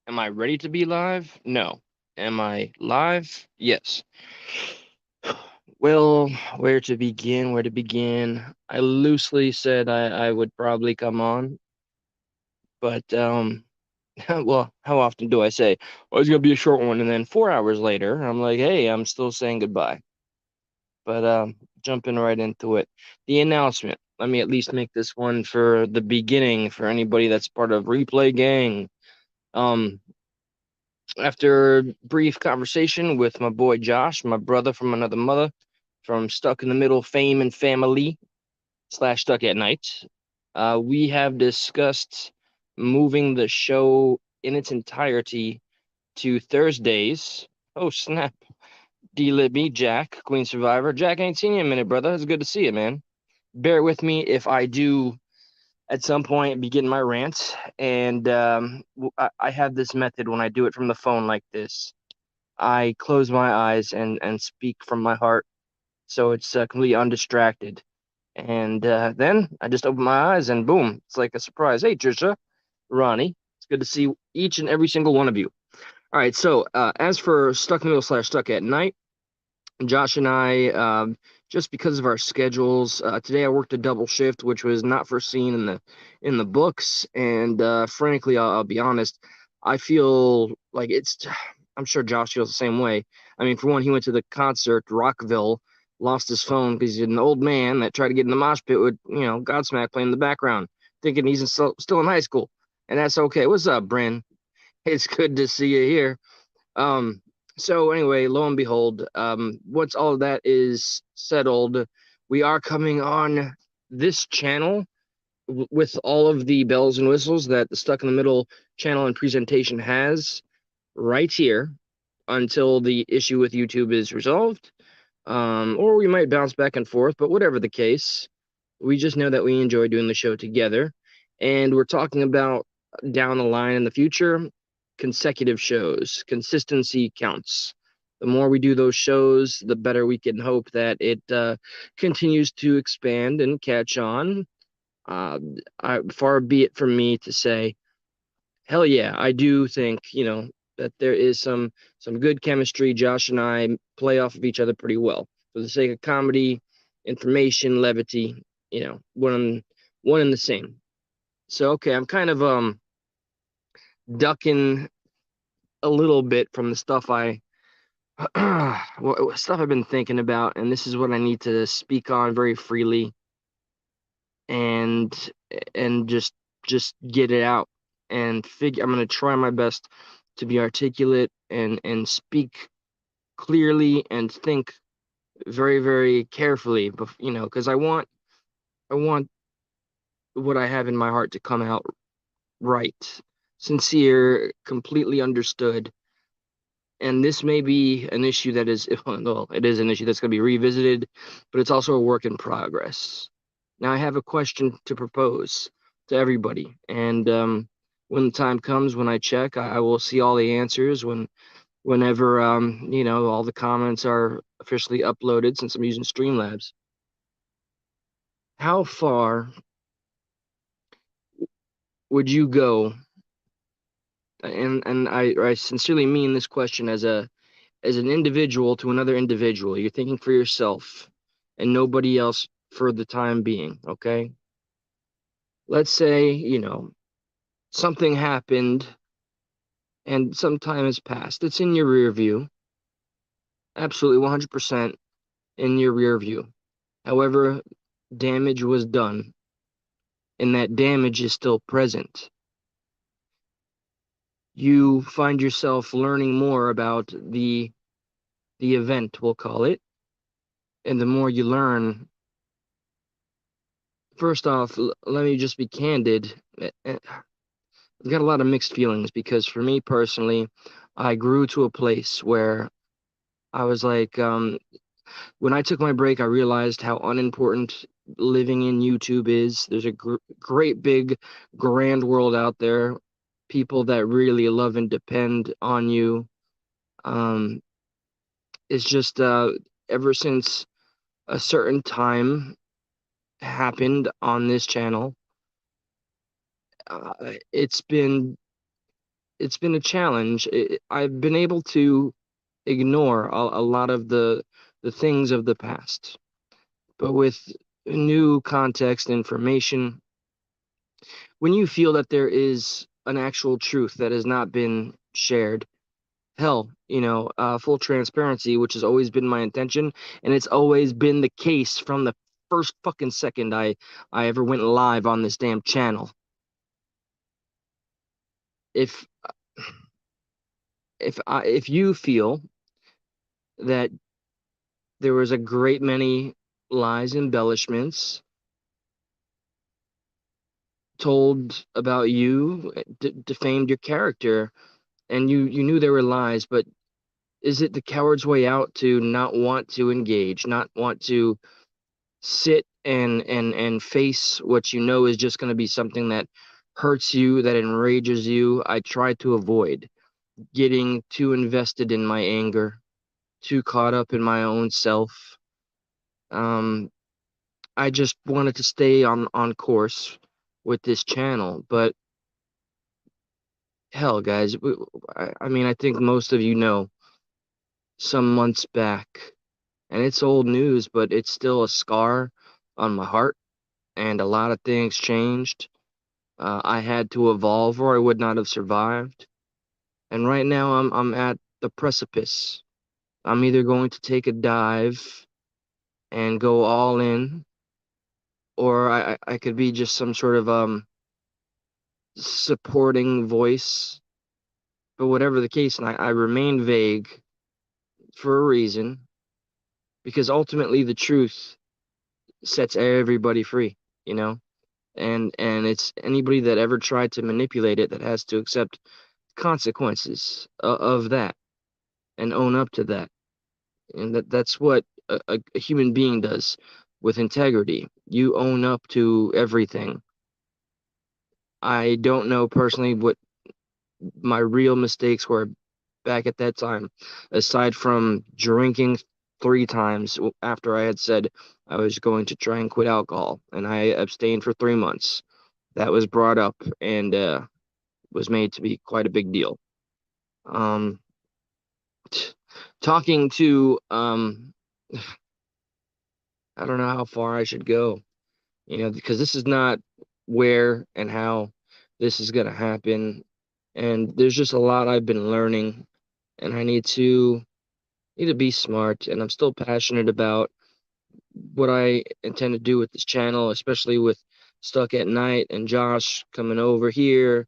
Am I ready to be live? No. Am I live? Yes. Well, where to begin? Where to begin? I loosely said I would probably come on, but well, how often do I say, "Oh, it's gonna be a short one," and then 4 hours later, I'm like, "Hey, I'm still saying goodbye." But jumping right into it, the announcement. Let me at least make this one for the beginning for anybody that's part of Replay Gang. Um, After brief conversation with my boy Josh, my brother from another mother, from Stuck in the Middle Fame and Family slash Stuck at Night, we have discussed moving the show in its entirety to Thursdays. Oh, snap. D-Libby, Jack, Queen Survivor. Jack, I ain't seen you in a minute, brother. It's good to see you, man. Bear with me if I do at some point begin my rant. And I have this method when I do it from the phone like this. I close my eyes and speak from my heart, so it's completely undistracted. And then I just open my eyes and boom, it's like a surprise. Hey, Trisha, Ronnie, it's good to see each and every single one of you. All right, so as for Stuck in the Middle slash Stuck at Night, Josh and I, just because of our schedules, today I worked a double shift, which was not foreseen in the books. And frankly, I'll be honest, I feel like it's. I'm sure Josh feels the same way. I mean, for one, he went to the concert, Rockville, lost his phone because he's an old man that tried to get in the mosh pit with, Godsmack playing in the background, thinking he's still in high school, and that's okay. What's up, Bryn? It's good to see you here. Um, so anyway, lo and behold, once all of that is settled, we are coming on this channel with all of the bells and whistles that the Stuck in the Middle channel and presentation has right here until the issue with YouTube is resolved. Or we might bounce back and forth, but whatever the case, we just know that we enjoy doing the show together. And we're talking about down the line in the future, consecutive shows. Consistency counts. The more we do those shows, the better we can hope that it continues to expand and catch on. Uh, Far be it from me to say, hell yeah, I do think, that there is some good chemistry. Josh and I play off of each other pretty well. For the sake of comedy, information, levity, one and the same. So okay, I'm kind of ducking a little bit from the stuff stuff I've been thinking about, and this is what I need to speak on very freely and and just get it out and figure. I'm gonna try my best to be articulate and speak clearly and think very very carefully, because I want what I have in my heart to come out right, sincere, completely understood. And this may be an issue that is, well, it is an issue that's going to be revisited, but it's also a work in progress. Now, I have a question to propose to everybody, and when the time comes, when I check, I will see all the answers whenever all the comments are officially uploaded, since I'm using Streamlabs. How far would you go? And I sincerely mean this question as an individual to another individual. You're thinking for yourself and nobody else for the time being, okay? Let's say, something happened and some time has passed. It's in your rear view, absolutely 100% in your rear view. However, damage was done, and that damage is still present. You find yourself learning more about the event, we'll call it, and the more you learn, first off, let me just be candid. I've got a lot of mixed feelings because for me personally, I grew to a place where I was like, when I took my break, I realized how unimportant living in YouTube is. There's a great big grand world out there, people that really love and depend on you. Um, it's just ever since a certain time happened on this channel, it's been it's been a challenge. I've been able to ignore a lot of the things of the past, but with new context information, when you feel that there is an actual truth that has not been shared, hell, full transparency, which has always been my intention, and it's always been the case from the first fucking second I ever went live on this damn channel. If if you feel that there was a great many lies, embellishments told about you, defamed your character, and you knew there were lies, but is it the coward's way out to not want to engage, not want to sit and face what you know is just going to be something that hurts you, that enrages you? I try to avoid getting too invested in my anger, too caught up in my own self. Um, I just wanted to stay on course with this channel, but hell, guys, I mean, I think most of you know some months back, and it's old news, but it's still a scar on my heart, and a lot of things changed. I had to evolve, or I would not have survived. And right now, I'm at the precipice. I'm either going to take a dive and go all in, or I could be just some sort of supporting voice. But whatever the case, and I remain vague for a reason, because ultimately the truth sets everybody free, you know? And it's anybody that ever tried to manipulate it that has to accept consequences of that and own up to that. And that's what a human being does with integrity. You own up to everything. I don't know personally what my real mistakes were back at that time, aside from drinking 3 times after I had said I was going to try and quit alcohol, and I abstained for 3 months. That was brought up and was made to be quite a big deal. Um, Talking to I don't know how far I should go, because this is not where and how this is gonna happen, and there's just a lot I've been learning, and I need to be smart, and I'm still passionate about what I intend to do with this channel, especially with Stuck at Night and Josh coming over here.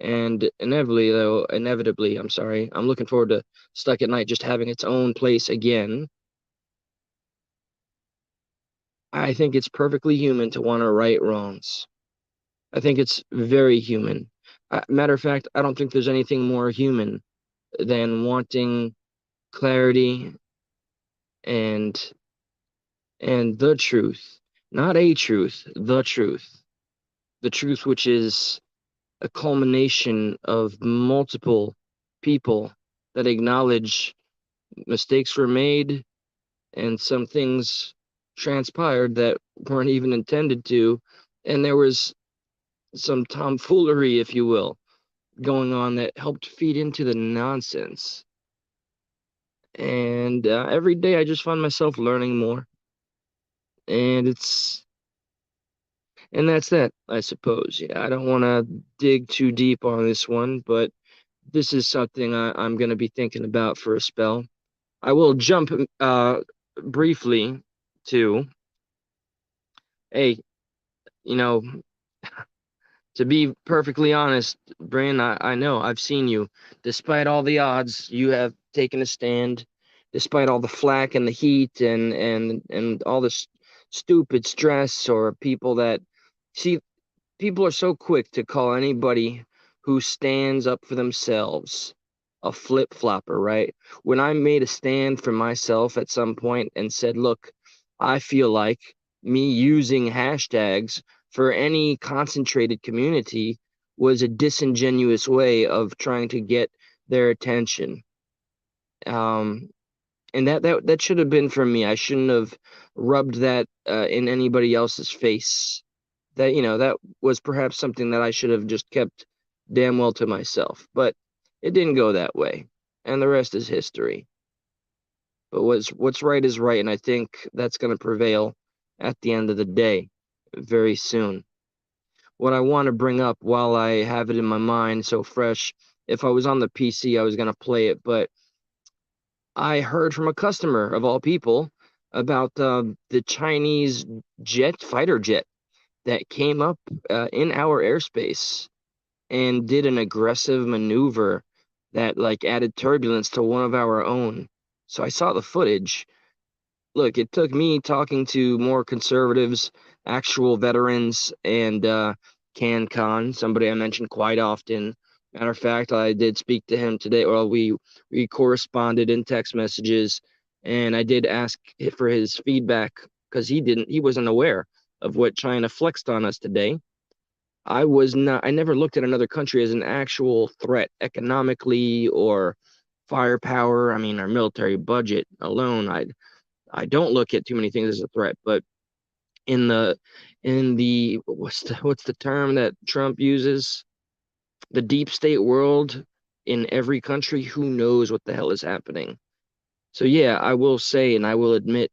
And inevitably, I'm sorry, I'm looking forward to Stuck at Night just having its own place again. I think it's perfectly human to want to right wrongs. I think it's very human. Matter of fact, I don't think there's anything more human than wanting clarity and the truth, not a truth, the truth which is a culmination of multiple people that acknowledge mistakes were made and some things transpired that weren't even intended to, and there was some tomfoolery, if you will, going on that helped feed into the nonsense. And every day I just find myself learning more, and that's that, I suppose. Yeah, I don't want to dig too deep on this one, but this is something I'm going to be thinking about for a spell. I will jump briefly to, hey, you know, to be perfectly honest, Bryn, I know I've seen you. Despite all the odds, you have taken a stand. Despite all the flack and the heat and all this stupid stress or people that see, people are so quick to call anybody who stands up for themselves a flip-flopper, right? When I made a stand for myself at some point and said, look, I feel like me using hashtags for any concentrated community was a disingenuous way of trying to get their attention. Um, and that should have been for me. I shouldn't have rubbed that in anybody else's face. That was perhaps something that I should have just kept damn well to myself. But It didn't go that way, and the rest is history. But what's right is right, and I think that's going to prevail at the end of the day very soon. What I want to bring up while I have it in my mind so fresh, if I was on the PC, I was going to play it, but I heard from a customer of all people about the Chinese fighter jet that came up in our airspace and did an aggressive maneuver that like added turbulence to one of our own. So I saw the footage. Look, it took me talking to more conservatives, actual veterans, and CanCon, somebody I mentioned quite often. Matter of fact, I did speak to him today. Well, we corresponded in text messages, and I did ask for his feedback because he wasn't aware of what China flexed on us today. I never looked at another country as an actual threat economically or firepower. I mean, our military budget alone, I don't look at too many things as a threat, but in the what's the term that Trump uses? The deep state world in every country, who knows what the hell is happening? So yeah, I will say and I will admit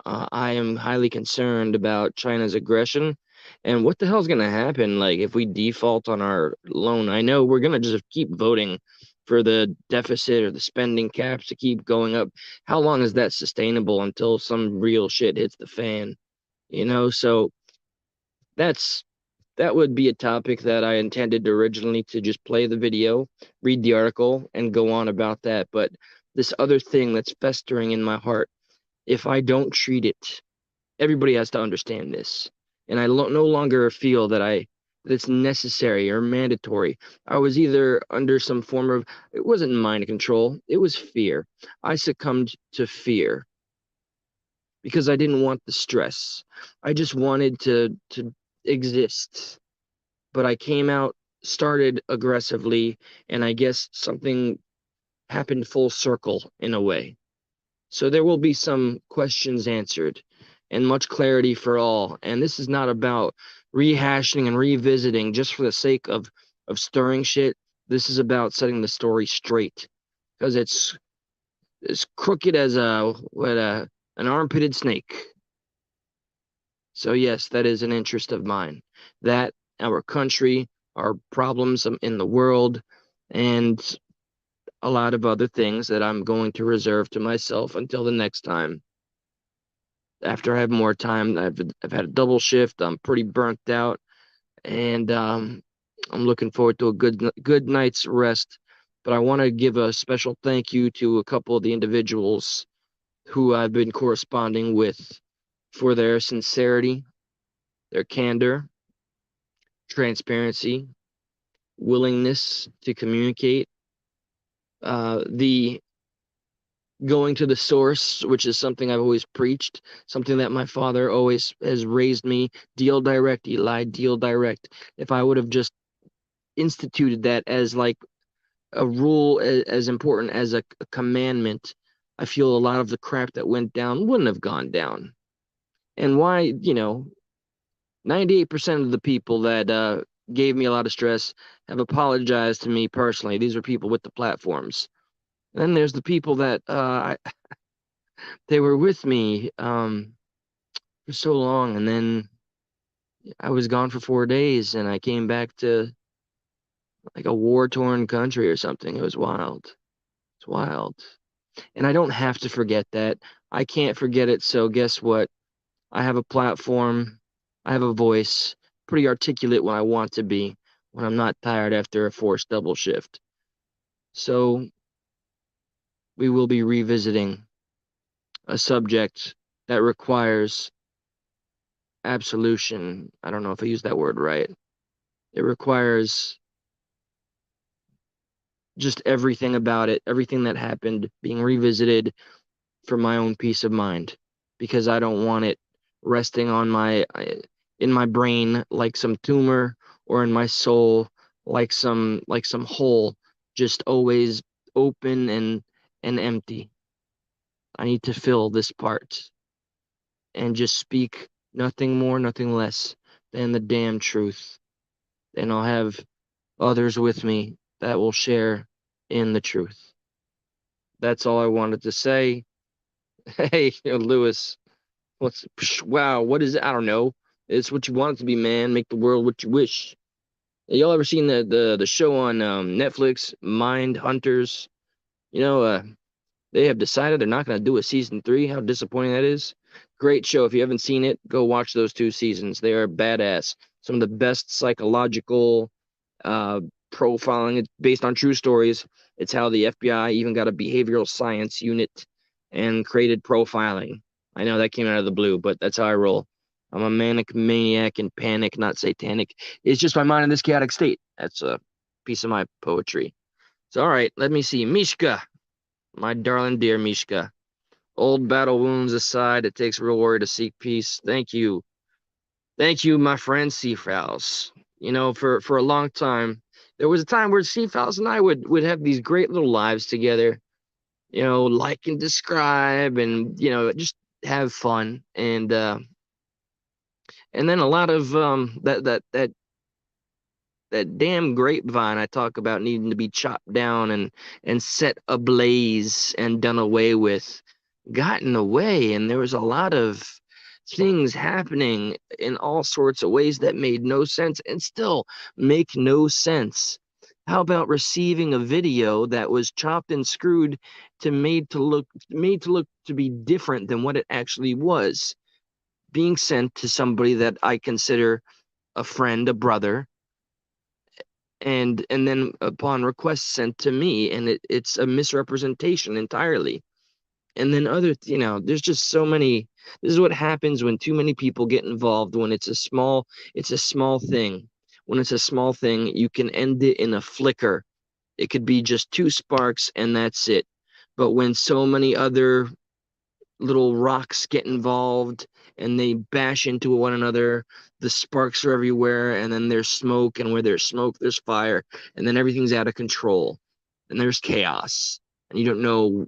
I am highly concerned about China's aggression and what the hell's going to happen like if we default on our loan. I know we're going to just keep voting for the deficit or the spending caps to keep going up. How long is that sustainable until some real shit hits the fan? So that's that would be a topic that I intended originally to just play the video, read the article, and go on about that. But this other thing that's festering in my heart, if I don't treat it, everybody has to understand this. And no longer feel that it's necessary or mandatory. I was either under some form of, it wasn't mind control, it was fear. I succumbed to fear because I didn't want the stress. I just wanted to exist. But I came out, started aggressively, and I guess something happened full circle in a way. So there will be some questions answered and much clarity for all. And this is not about rehashing and revisiting just for the sake of stirring shit. This is about setting the story straight because it's as crooked as an armpitted snake. So yes, that is an interest of mine. That our country, our problems in the world, and a lot of other things that I'm going to reserve to myself until the next time. After I have more time, I've had a double shift. I'm pretty burnt out, and I'm looking forward to a good night's rest. But I want to give a special thank you to a couple of the individuals who I've been corresponding with for their sincerity, their candor, transparency, willingness to communicate, the going to the source, which is something I've always preached, something that my father always has raised me. Deal direct, Eli, deal direct. If I would have just instituted that as like a rule as important as a commandment, I feel a lot of the crap that went down wouldn't have gone down. And why, 98% of the people that gave me a lot of stress have apologized to me personally. These are people with the platforms. And then there's the people that they were with me for so long, and then I was gone for 4 days, and I came back to like a war-torn country or something. It was wild. It's wild. And I don't have to forget that. I can't forget it. So guess what? I have a platform. I have a voice. Pretty articulate when I want to be, when I'm not tired after a forced double shift. So we will be revisiting a subject that requires absolution. I don't know if I used that word right. It requires just everything about it, everything that happened being revisited for my own peace of mind, because I don't want it resting on in my brain like some tumor, or in my soul like some hole, just always open and empty. I need to fill this part and just speak nothing more, nothing less than the damn truth. And I'll have others with me that will share in the truth. That's all I wanted to say. Hey, Lewis, wow, what is it? I don't know. It's what you want it to be, man. Make the world what you wish. Y'all ever seen the show on Netflix, Mind Hunters? You know, they have decided they're not going to do a season three. How disappointing that is. Great show. If you haven't seen it, go watch those two seasons. They are badass. Some of the best psychological uh, profiling. It's based on true stories. It's how the FBI even got a behavioral science unit and created profiling. I know that came out of the blue, but that's how I roll. I'm a manic maniac and panic, not satanic. It's just my mind in this chaotic state. That's a piece of my poetry. So, all right, let me see. Mishka, my darling dear Mishka. Old battle wounds aside, it takes real warrior to seek peace. Thank you. Thank you, my friend Seafowls. You know, for a long time, there was a time where Seafowls and I would have these great little lives together. You know, like and describe, and just have fun, and then a lot of that damn grapevine I talk about needing to be chopped down and set ablaze and done away with, gotten away, and there was a lot of things happening in all sorts of ways that made no sense and still make no sense. How about receiving a video that was chopped and screwed to made to look to be different than what it actually was, being sent to somebody that I consider a friend, a brother, and then upon request sent to me, and it's a misrepresentation entirely. And then there's just so many. This is what happens when too many people get involved. When it's a small thing. When it's a small thing, you can end it in a flicker. It could be just two sparks and that's it. But when so many other little rocks get involved and they bash into one another, the sparks are everywhere, and then there's smoke, and where there's smoke, there's fire, and then everything's out of control, and there's chaos, and you don't know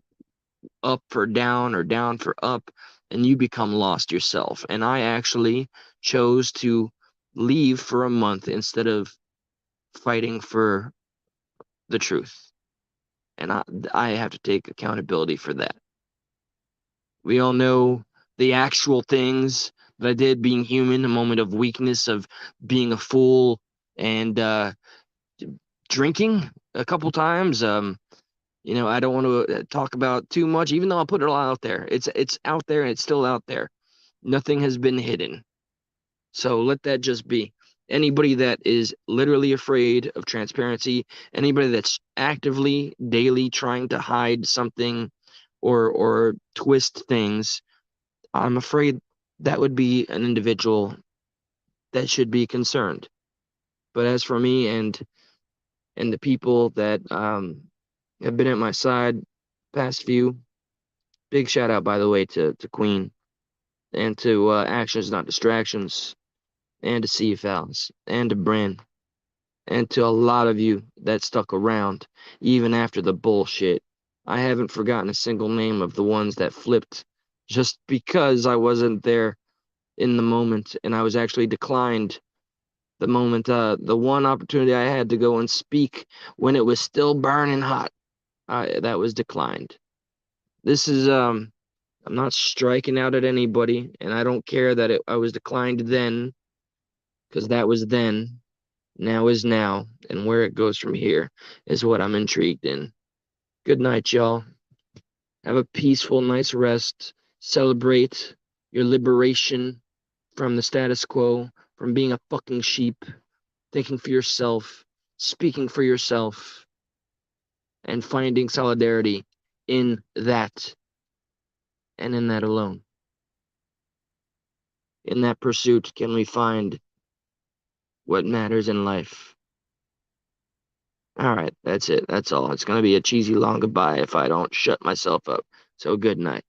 up for down or down for up, and you become lost yourself. And I actually chose to leave for a month instead of fighting for the truth. And I have to take accountability for that. We all know the actual things that I did, being human, a moment of weakness, of being a fool, and drinking a couple times. I don't want to talk about too much, even though I'll put it all out there. It's out there and it's still out there. Nothing has been hidden. So let that just be. Anybody that is literally afraid of transparency, anybody that's actively, daily trying to hide something or twist things, I'm afraid that would be an individual that should be concerned. But as for me and the people that have been at my side past few, big shout out by the way to Queen and to Actions Not Distractions and to CFLs and to Bryn and to a lot of you that stuck around even after the bullshit. I haven't forgotten a single name of the ones that flipped just because I wasn't there in the moment, and I was actually declined the moment, the one opportunity I had to go and speak when it was still burning hot, that was declined. This is I'm not striking out at anybody, and I don't care that I was declined then, because that was then. Now is now, and where it goes from here is what I'm intrigued in. Good night, y'all. Have a peaceful night's rest. Celebrate your liberation from the status quo, from being a fucking sheep, thinking for yourself, speaking for yourself, and finding solidarity in that and in that alone. In that pursuit, can we find what matters in life? All right, that's it. That's all. It's going to be a cheesy long goodbye if I don't shut myself up. So good night.